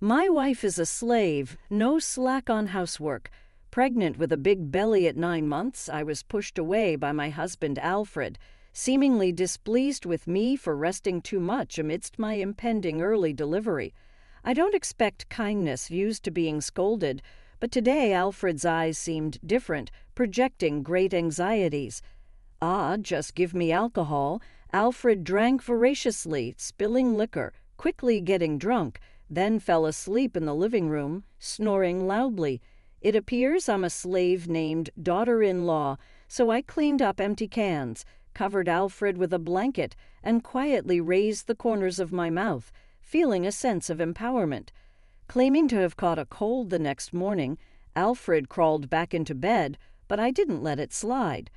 My wife is a slave, no slack on housework. Pregnant with a big belly at 9 months, I was pushed away by my husband Alfred, seemingly displeased with me for resting too much amidst my impending early delivery. I don't expect kindness used to being scolded, but today Alfred's eyes seemed different, projecting great anxieties. Ah, just give me alcohol. Alfred drank voraciously, spilling liquor, quickly getting drunk, then fell asleep in the living room, snoring loudly. It appears I'm a slave named daughter-in-law, so I cleaned up empty cans, covered Alfred with a blanket, and quietly raised the corners of my mouth, feeling a sense of empowerment. Claiming to have caught a cold the next morning, Alfred crawled back into bed, but I didn't let it slide.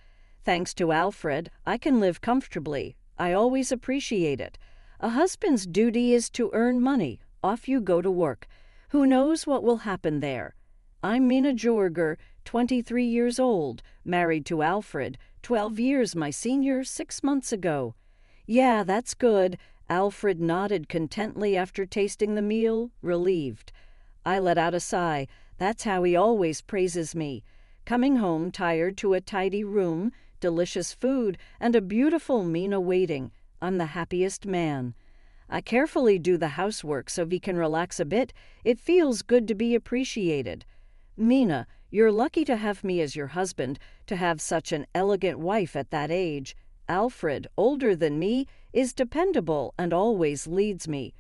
Thanks to Alfred, I can live comfortably. I always appreciate it. A husband's duty is to earn money. Off you go to work. Who knows what will happen there? I'm Mina Jorger, 23 years old, married to Alfred, 12 years my senior, 6 months ago. Yeah, that's good. Alfred nodded contently after tasting the meal, relieved. I let out a sigh. That's how he always praises me. Coming home tired to a tidy room, delicious food, and a beautiful Mina waiting. I'm the happiest man. I carefully do the housework so he can relax a bit. It feels good to be appreciated. Mina, you're lucky to have me as your husband, to have such an elegant wife at that age. Alfred, older than me, is dependable and always leads me.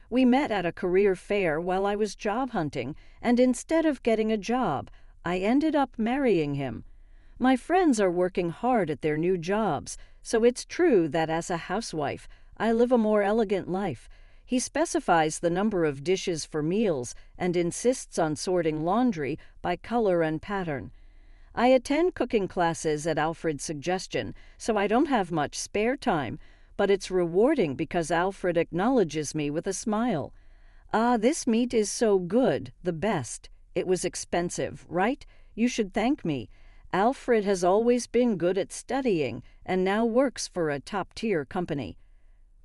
We met at a career fair while I was job hunting, and instead of getting a job, I ended up marrying him. My friends are working hard at their new jobs, so it's true that as a housewife, I live a more elegant life. He specifies the number of dishes for meals and insists on sorting laundry by color and pattern. I attend cooking classes at Alfred's suggestion, so I don't have much spare time, but it's rewarding because Alfred acknowledges me with a smile. Ah, this meat is so good, the best. It was expensive, right? You should thank me. Alfred has always been good at studying and now works for a top-tier company.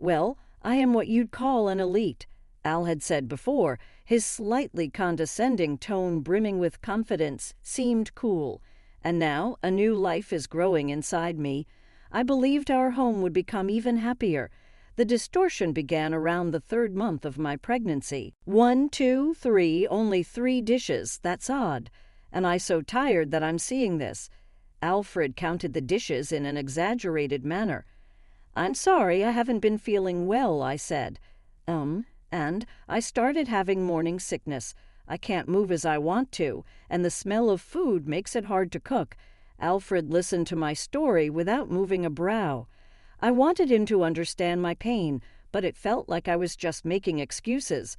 Well, I am what you'd call an elite, Al had said before. His slightly condescending tone brimming with confidence seemed cool. And now a new life is growing inside me. I believed our home would become even happier. The distortion began around the 3rd month of my pregnancy. 1, 2, 3, only 3 dishes, that's odd. And I so tired that I'm seeing this. Alfred counted the dishes in an exaggerated manner. I'm sorry, I haven't been feeling well, I said. And I started having morning sickness. I can't move as I want to, and the smell of food makes it hard to cook. Alfred listened to my story without moving a brow. I wanted him to understand my pain, but it felt like I was just making excuses.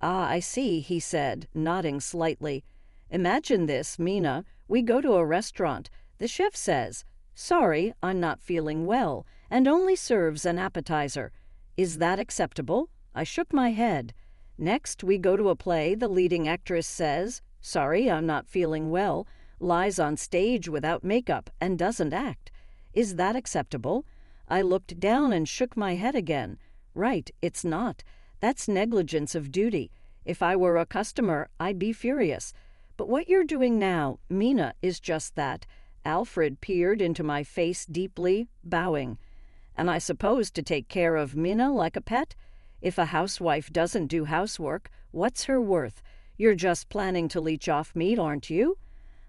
Ah, I see, he said, nodding slightly. Imagine this, Mina. We go to a restaurant. The chef says, "Sorry, I'm not feeling well," and only serves an appetizer. Is that acceptable? I shook my head. Next, we go to a play. The leading actress says, "Sorry, I'm not feeling well," lies on stage without makeup, and doesn't act. Is that acceptable? I looked down and shook my head again. Right, it's not. That's negligence of duty. If I were a customer, I'd be furious. But what you're doing now, Mina, is just that. Alfred peered into my face deeply, bowing. Am I supposed to take care of Mina like a pet? If a housewife doesn't do housework, what's her worth? You're just planning to leech off me, aren't you?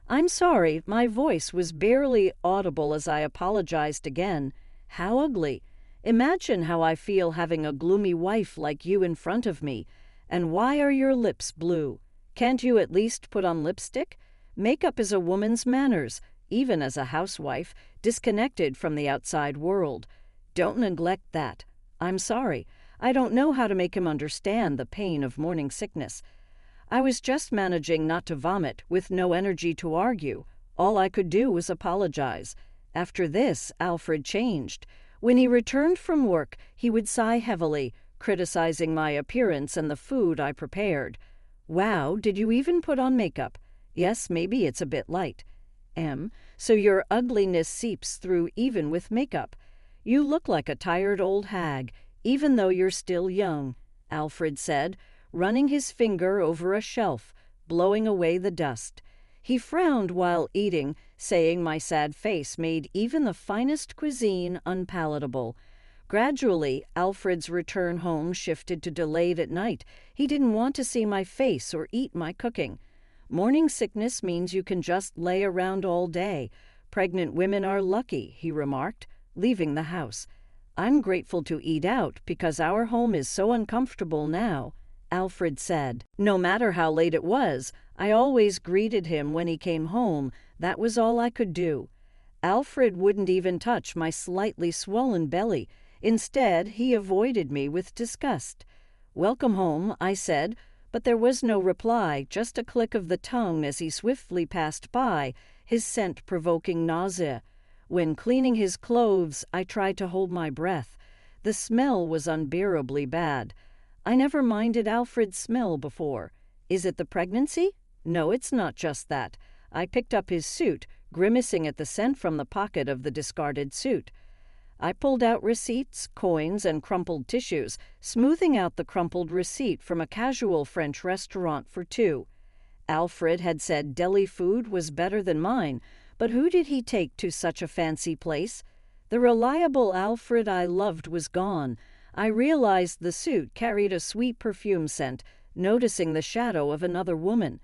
I'm sorry, my voice was barely audible as I apologized again. How ugly. Imagine how I feel having a gloomy wife like you in front of me. And why are your lips blue? Can't you at least put on lipstick? Makeup is a woman's manners, even as a housewife, disconnected from the outside world. Don't neglect that. I'm sorry. I don't know how to make him understand the pain of morning sickness. I was just managing not to vomit, with no energy to argue. All I could do was apologize. After this, Alfred changed. When he returned from work, he would sigh heavily, criticizing my appearance and the food I prepared. Wow, did you even put on makeup? Yes, maybe it's a bit light. So your ugliness seeps through even with makeup. You look like a tired old hag, even though you're still young, Alfred said, running his finger over a shelf, blowing away the dust. He frowned while eating, saying my sad face made even the finest cuisine unpalatable. Gradually, Alfred's return home shifted to delayed at night. He didn't want to see my face or eat my cooking. Morning sickness means you can just lay around all day. Pregnant women are lucky, he remarked, leaving the house. I'm grateful to eat out because our home is so uncomfortable now, Alfred said. No matter how late it was, I always greeted him when he came home. That was all I could do. Alfred wouldn't even touch my slightly swollen belly. Instead, he avoided me with disgust. Welcome home, I said, but there was no reply, just a click of the tongue as he swiftly passed by, his scent provoking nausea. When cleaning his clothes, I tried to hold my breath. The smell was unbearably bad. I never minded Alfred's smell before. Is it the pregnancy? No, it's not just that. I picked up his suit, grimacing at the scent from the pocket of the discarded suit. I pulled out receipts, coins, and crumpled tissues, smoothing out the crumpled receipt from a casual French restaurant for two. Alfred had said deli food was better than mine, but who did he take to such a fancy place? The reliable Alfred I loved was gone. I realized the suit carried a sweet perfume scent, noticing the shadow of another woman.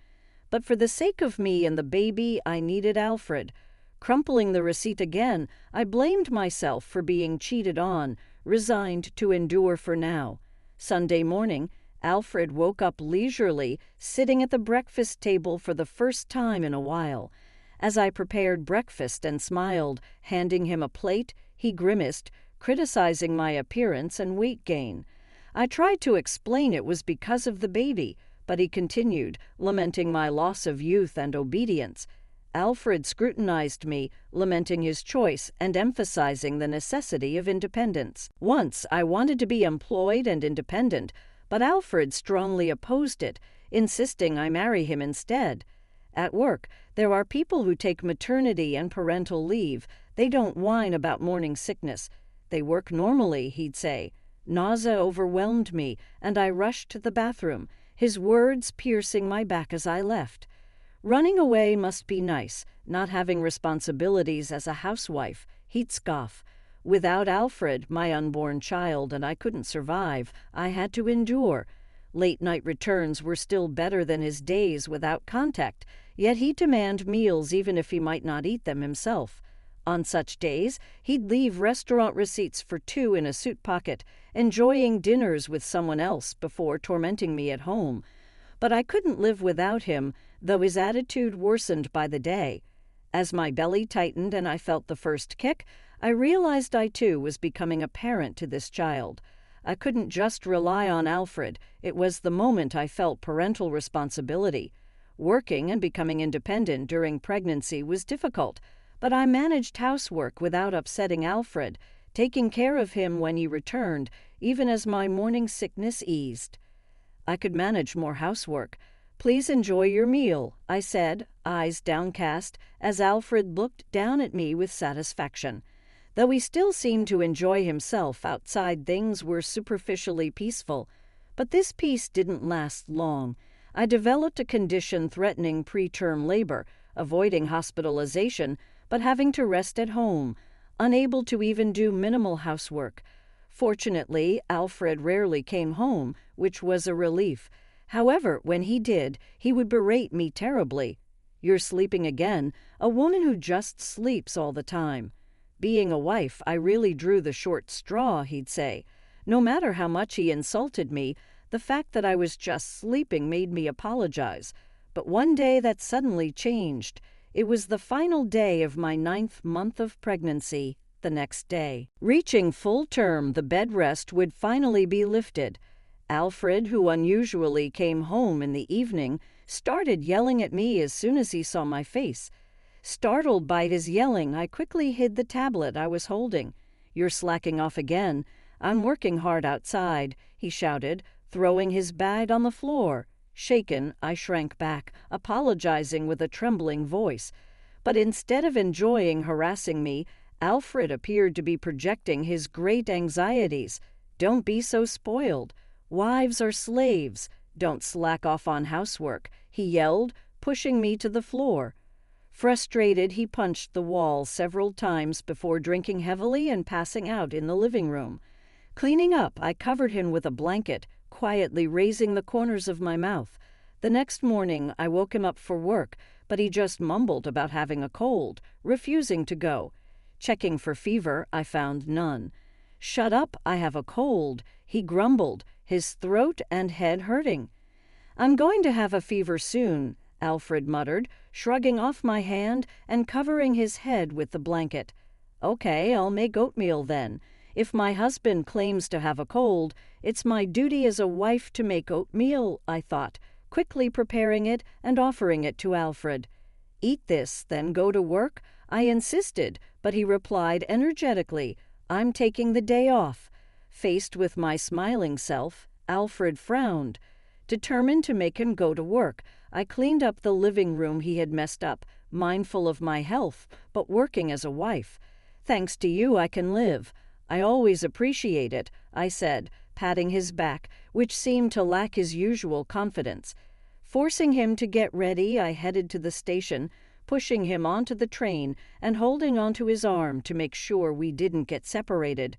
But for the sake of me and the baby, I needed Alfred. Crumpling the receipt again, I blamed myself for being cheated on, resigned to endure for now. Sunday morning, Alfred woke up leisurely, sitting at the breakfast table for the first time in a while. As I prepared breakfast and smiled, handing him a plate, he grimaced, criticizing my appearance and weight gain. I tried to explain it was because of the baby, but he continued, lamenting my loss of youth and obedience. Alfred scrutinized me, lamenting his choice and emphasizing the necessity of independence. Once I wanted to be employed and independent, but Alfred strongly opposed it, insisting I marry him instead. At work, there are people who take maternity and parental leave. They don't whine about morning sickness. They work normally, he'd say. Nausea overwhelmed me, and I rushed to the bathroom, his words piercing my back as I left. Running away must be nice, not having responsibilities as a housewife, he'd scoff. Without Alfred, my unborn child, and I couldn't survive. I had to endure. Late-night returns were still better than his days without contact, yet he'd demand meals even if he might not eat them himself. On such days, he'd leave restaurant receipts for two in a suit pocket, enjoying dinners with someone else before tormenting me at home. But I couldn't live without him, though his attitude worsened by the day. As my belly tightened and I felt the first kick, I realized I too was becoming a parent to this child. I couldn't just rely on Alfred. It was the moment I felt parental responsibility. Working and becoming independent during pregnancy was difficult, but I managed housework without upsetting Alfred, taking care of him when he returned, even as my morning sickness eased. I could manage more housework. Please enjoy your meal, I said, eyes downcast, as Alfred looked down at me with satisfaction. Though he still seemed to enjoy himself outside, things were superficially peaceful. But this peace didn't last long. I developed a condition threatening preterm labor, avoiding hospitalization, but having to rest at home, unable to even do minimal housework. Fortunately, Alfred rarely came home, which was a relief. However, when he did, he would berate me terribly. "You're sleeping again, a woman who just sleeps all the time." Being a wife, I really drew the short straw, he'd say. No matter how much he insulted me, the fact that I was just sleeping made me apologize. But one day that suddenly changed. It was the final day of my 9th month of pregnancy. The next day, reaching full term, the bed rest would finally be lifted. Alfred, who unusually came home in the evening, started yelling at me as soon as he saw my face. Startled by his yelling, I quickly hid the tablet I was holding. "You're slacking off again. I'm working hard outside," he shouted, throwing his bag on the floor. Shaken, I shrank back, apologizing with a trembling voice. But instead of enjoying harassing me, Alfred appeared to be projecting his great anxieties. "Don't be so spoiled. Wives are slaves. Don't slack off on housework," he yelled, pushing me to the floor. Frustrated, he punched the wall several times before drinking heavily and passing out in the living room. Cleaning up, I covered him with a blanket, quietly raising the corners of my mouth. The next morning, I woke him up for work, but he just mumbled about having a cold, refusing to go. Checking for fever, I found none. "Shut up, I have a cold," he grumbled, his throat and head hurting. "I'm going to have a fever soon," Alfred muttered, shrugging off my hand and covering his head with the blanket. "Okay, I'll make oatmeal then. If my husband claims to have a cold, it's my duty as a wife to make oatmeal," I thought, quickly preparing it and offering it to Alfred. "Eat this, then go to work?" I insisted, but he replied energetically, "I'm taking the day off." Faced with my smiling self, Alfred frowned. Determined to make him go to work, I cleaned up the living room he had messed up, mindful of my health, but working as a wife. "Thanks to you, I can live. I always appreciate it," I said, patting his back, which seemed to lack his usual confidence. Forcing him to get ready, I headed to the station, pushing him onto the train and holding onto his arm to make sure we didn't get separated.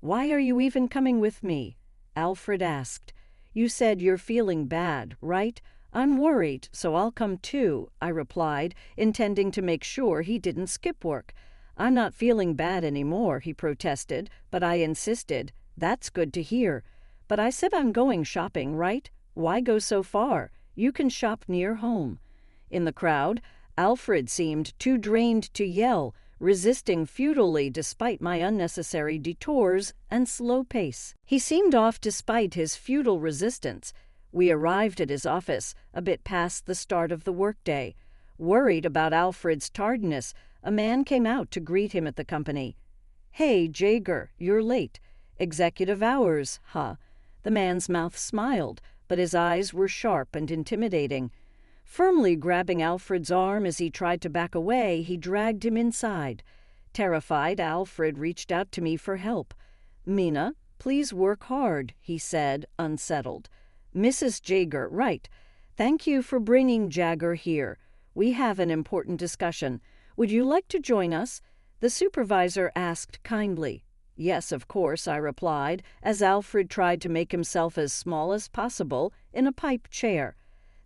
"Why are you even coming with me?" Alfred asked. "You said you're feeling bad, right? I'm worried, so I'll come too," I replied, intending to make sure he didn't skip work. "I'm not feeling bad anymore," he protested, but I insisted. "That's good to hear. But I said I'm going shopping, right? Why go so far? You can shop near home." In the crowd, Alfred seemed too drained to yell, resisting futilely despite my unnecessary detours and slow pace. He seemed off despite his futile resistance. We arrived at his office, a bit past the start of the workday. Worried about Alfred's tardiness, a man came out to greet him at the company. "Hey, Jaeger, you're late. Executive hours, huh?" The man's mouth smiled, but his eyes were sharp and intimidating. Firmly grabbing Alfred's arm as he tried to back away, he dragged him inside. Terrified, Alfred reached out to me for help. "Mina, please work hard," he said, unsettled. "Mrs. Jaeger, right. Thank you for bringing Jagger here. We have an important discussion. Would you like to join us?" The supervisor asked kindly. "Yes, of course," I replied, as Alfred tried to make himself as small as possible in a pipe chair.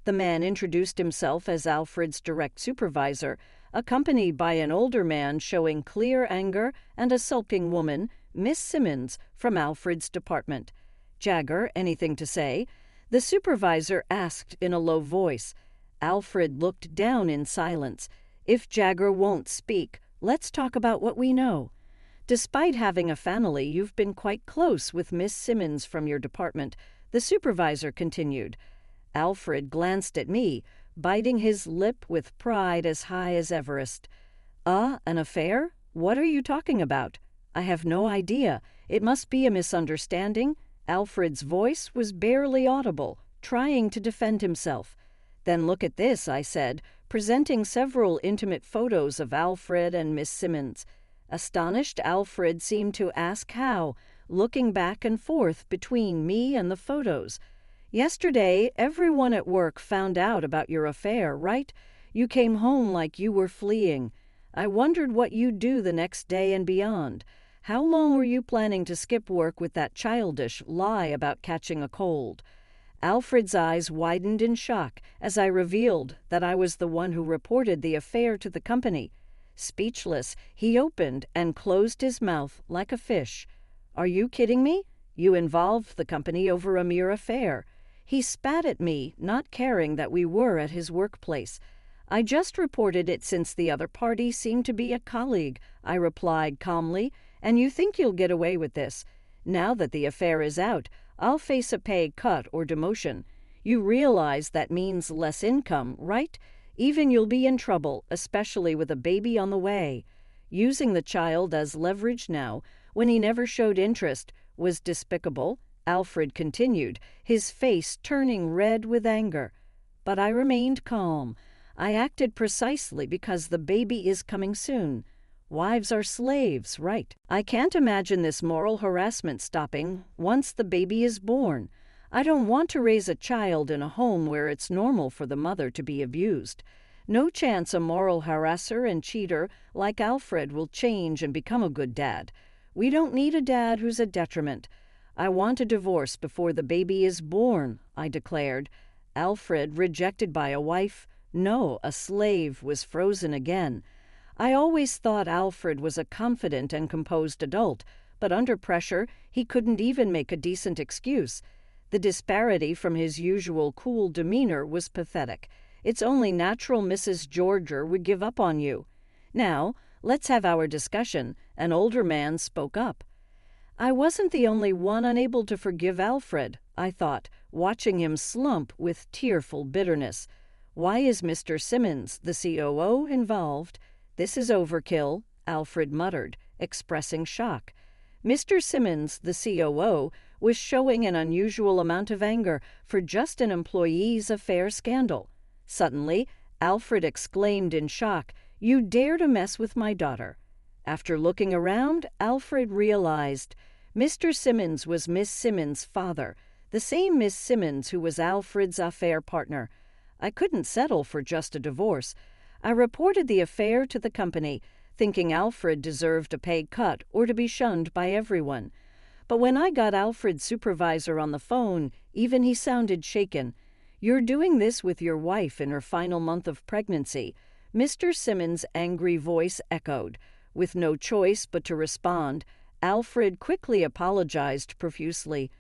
The man introduced himself as Alfred's direct supervisor, accompanied by an older man showing clear anger and a sulking woman, Miss Simmons, from Alfred's department. "Jagger, anything to say?" The supervisor asked in a low voice. Alfred looked down in silence. "If Jagger won't speak, let's talk about what we know. Despite having a family, you've been quite close with Miss Simmons from your department," the supervisor continued. Alfred glanced at me, biting his lip with pride as high as Everest. An affair? What are you talking about?" "I have no idea. It must be a misunderstanding." Alfred's voice was barely audible, trying to defend himself. "Then look at this," I said, presenting several intimate photos of Alfred and Miss Simmons. Astonished, Alfred seemed to ask how, looking back and forth between me and the photos. "Yesterday, everyone at work found out about your affair, right? You came home like you were fleeing. I wondered what you'd do the next day and beyond. How long were you planning to skip work with that childish lie about catching a cold?" Alfred's eyes widened in shock as I revealed that I was the one who reported the affair to the company. Speechless, he opened and closed his mouth like a fish. "Are you kidding me? You involved the company over a mere affair." He spat at me, not caring that we were at his workplace. "I just reported it since the other party seemed to be a colleague," I replied calmly, "and you think you'll get away with this. Now that the affair is out, I'll face a pay cut or demotion. You realize that means less income, right? Even you'll be in trouble, especially with a baby on the way." Using the child as leverage now, when he never showed interest, was despicable. Alfred continued, his face turning red with anger. But I remained calm. I acted precisely because the baby is coming soon. Wives are slaves, right? I can't imagine this moral harassment stopping once the baby is born. I don't want to raise a child in a home where it's normal for the mother to be abused. No chance a moral harasser and cheater like Alfred will change and become a good dad. We don't need a dad who's a detriment. I want a divorce before the baby is born, I declared. Alfred, rejected by a wife, no, a slave, was frozen again. I always thought Alfred was a confident and composed adult, but under pressure he couldn't even make a decent excuse. The disparity from his usual cool demeanor was pathetic. It's only natural Mrs. Georger would give up on you. Now, let's have our discussion. An older man spoke up. I wasn't the only one unable to forgive Alfred, I thought, watching him slump with tearful bitterness. Why is Mr. Simmons, the COO, involved? This is overkill, Alfred muttered, expressing shock. Mr. Simmons, the COO, was showing an unusual amount of anger for just an employee's affair scandal. Suddenly, Alfred exclaimed in shock, "You dare to mess with my daughter." After looking around, Alfred realized Mr. Simmons was Miss Simmons' father, the same Miss Simmons who was Alfred's affair partner. I couldn't settle for just a divorce. I reported the affair to the company, thinking Alfred deserved a pay cut or to be shunned by everyone. But when I got Alfred's supervisor on the phone, even he sounded shaken. "You're doing this with your wife in her final month of pregnancy," Mr. Simmons' angry voice echoed. With no choice but to respond, Alfred quickly apologized profusely.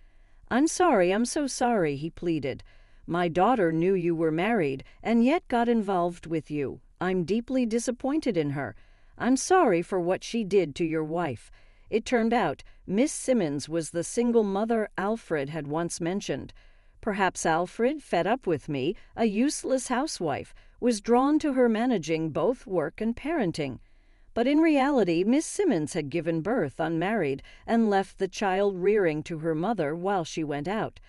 I'm so sorry," he pleaded. "My daughter knew you were married and yet got involved with you. I'm deeply disappointed in her. I'm sorry for what she did to your wife." It turned out Miss Simmons was the single mother Alfred had once mentioned. Perhaps Alfred, fed up with me, a useless housewife, was drawn to her managing both work and parenting. But in reality, Miss Simmons had given birth unmarried and left the child rearing to her mother while she went out.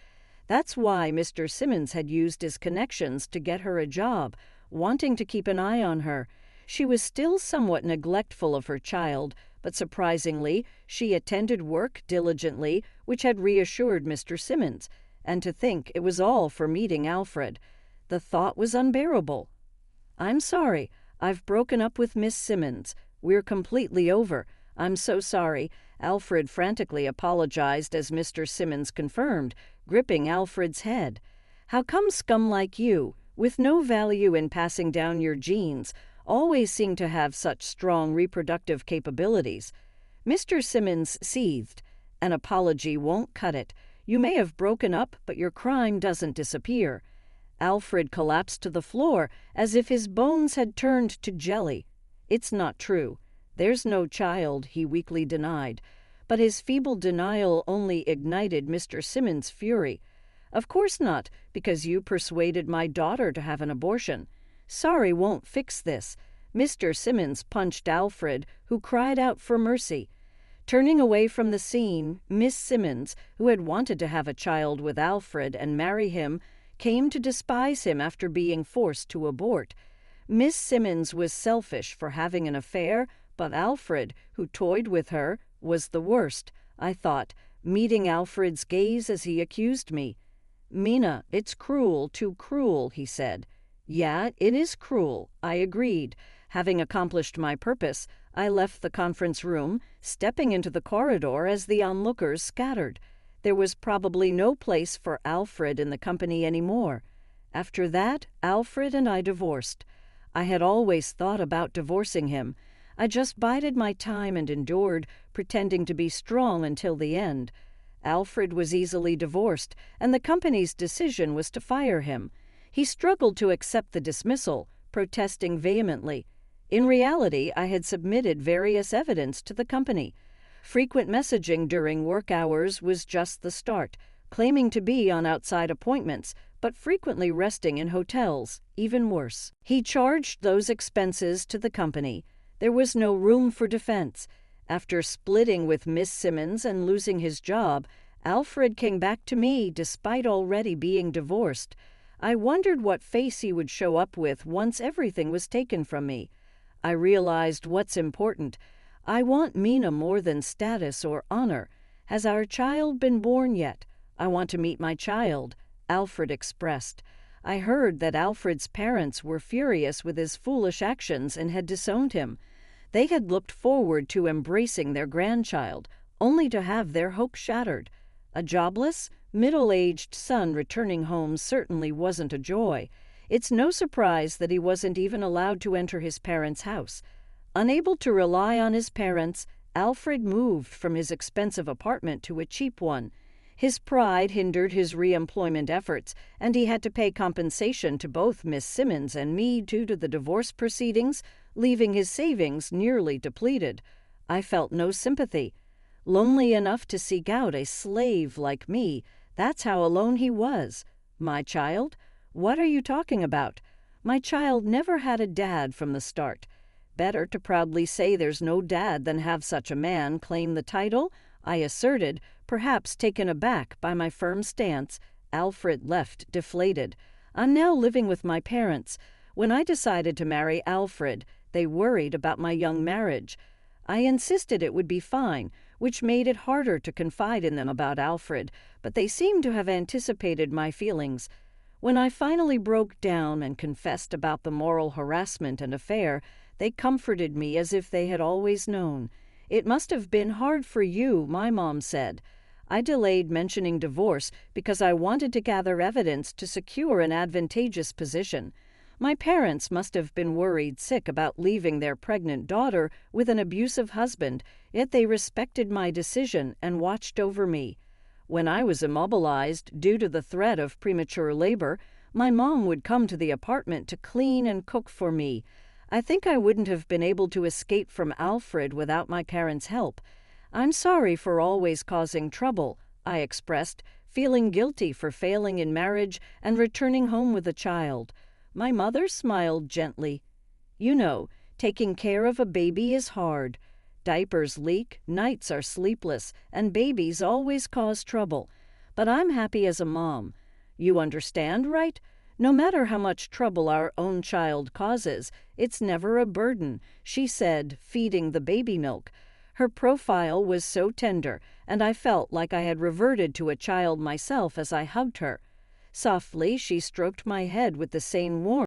That's why Mr. Simmons had used his connections to get her a job, wanting to keep an eye on her. She was still somewhat neglectful of her child, but surprisingly, she attended work diligently, which had reassured Mr. Simmons. And to think it was all for meeting Alfred. The thought was unbearable. "I'm sorry. I've broken up with Miss Simmons. We're completely over. I'm so sorry." Alfred frantically apologized as Mr. Simmons confirmed, gripping Alfred's head. "How come scum like you, with no value in passing down your genes, always seem to have such strong reproductive capabilities?" Mr. Simmons seethed. "An apology won't cut it. You may have broken up, but your crime doesn't disappear." Alfred collapsed to the floor as if his bones had turned to jelly. "It's not true. There's no child," he weakly denied. But his feeble denial only ignited Mr. Simmons' fury. "Of course not, because you persuaded my daughter to have an abortion. Sorry won't fix this." Mr. Simmons punched Alfred, who cried out for mercy. Turning away from the scene, Miss Simmons, who had wanted to have a child with Alfred and marry him, came to despise him after being forced to abort. Miss Simmons was selfish for having an affair, but Alfred, who toyed with her, was the worst, I thought, meeting Alfred's gaze as he accused me. "Mina, it's cruel, too cruel," he said. "Yeah, it is cruel," I agreed. Having accomplished my purpose, I left the conference room, stepping into the corridor as the onlookers scattered. There was probably no place for Alfred in the company anymore. After that, Alfred and I divorced. I had always thought about divorcing him. I just bided my time and endured, pretending to be strong until the end. Alfred was easily divorced, and the company's decision was to fire him. He struggled to accept the dismissal, protesting vehemently. In reality, I had submitted various evidence to the company. Frequent messaging during work hours was just the start, claiming to be on outside appointments, but frequently resting in hotels, even worse. He charged those expenses to the company. There was no room for defense. After splitting with Miss Simmons and losing his job, Alfred came back to me despite already being divorced. I wondered what face he would show up with once everything was taken from me. I realized what's important. I want Mina more than status or honor. Has our child been born yet? "I want to meet my child," Alfred expressed. I heard that Alfred's parents were furious with his foolish actions and had disowned him. They had looked forward to embracing their grandchild, only to have their hopes shattered. A jobless, middle-aged son returning home certainly wasn't a joy. It's no surprise that he wasn't even allowed to enter his parents' house. Unable to rely on his parents, Alfred moved from his expensive apartment to a cheap one. His pride hindered his re-employment efforts, and he had to pay compensation to both Miss Simmons and me due to the divorce proceedings, leaving his savings nearly depleted. I felt no sympathy. Lonely enough to seek out a slave like me, that's how alone he was. My child? What are you talking about? My child never had a dad from the start. Better to proudly say there's no dad than have such a man claim the title, I asserted, perhaps taken aback by my firm stance. Alfred left deflated. I'm now living with my parents. When I decided to marry Alfred, they worried about my young marriage. I insisted it would be fine, which made it harder to confide in them about Alfred, but they seemed to have anticipated my feelings. When I finally broke down and confessed about the moral harassment and affair, they comforted me as if they had always known. "It must have been hard for you," my mom said. I delayed mentioning divorce because I wanted to gather evidence to secure an advantageous position. My parents must have been worried sick about leaving their pregnant daughter with an abusive husband, yet they respected my decision and watched over me. When I was immobilized due to the threat of premature labor, my mom would come to the apartment to clean and cook for me. I think I wouldn't have been able to escape from Alfred without my parents' help. "I'm sorry for always causing trouble," I expressed, feeling guilty for failing in marriage and returning home with a child. My mother smiled gently. "You know, taking care of a baby is hard. Diapers leak, nights are sleepless, and babies always cause trouble. But I'm happy as a mom. You understand, right? No matter how much trouble our own child causes, it's never a burden," she said, feeding the baby milk. Her profile was so tender, and I felt like I had reverted to a child myself as I hugged her. Softly, she stroked my head with the same warmth